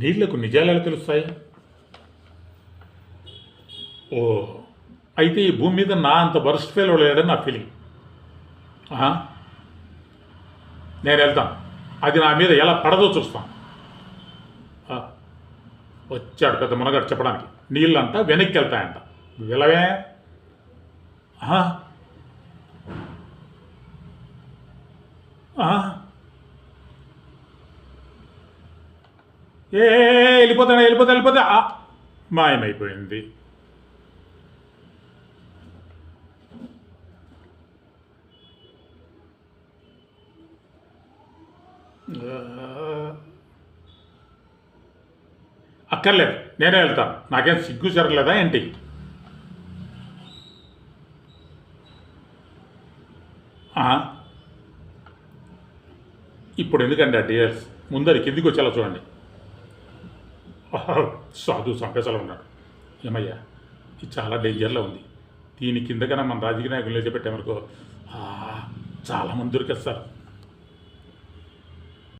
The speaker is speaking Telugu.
నీళ్లకు నిజాలు ఎలా తెలుస్తాయి? ఓ, అయితే ఈ భూమి మీద నా అంత బర్స్ట్ ఫెయిల్ లేడని నా ఫీలింగ్. నేను వెళ్తాను, అది నా మీద ఎలా పడదో చూస్తాను. వచ్చాడు పెద్ద మునగాడు చెప్పడానికి. నీళ్ళంట వెనక్కి వెళ్తాయంట. వెళ్ళవే. వెళ్ళిపోతా మాయమైపోయింది. అక్కర్లేదు, నేనే వెళ్తాను. నాకేం సిగ్గు జరగలేదా ఏంటి? ఇప్పుడు ఎందుకండి ఆ డియర్స్? ముందు అది కిందికి వచ్చేలా చూడండి. సాధు సంపేసలో ఉన్నాడు. ఏమయ్యా, ఇది చాలా డేంజర్లో ఉంది. దీని కిందకన్నా మన రాజకీయ నాయకులు నిలబెట్టామనుకో చాలామంది దొరికేస్తారు.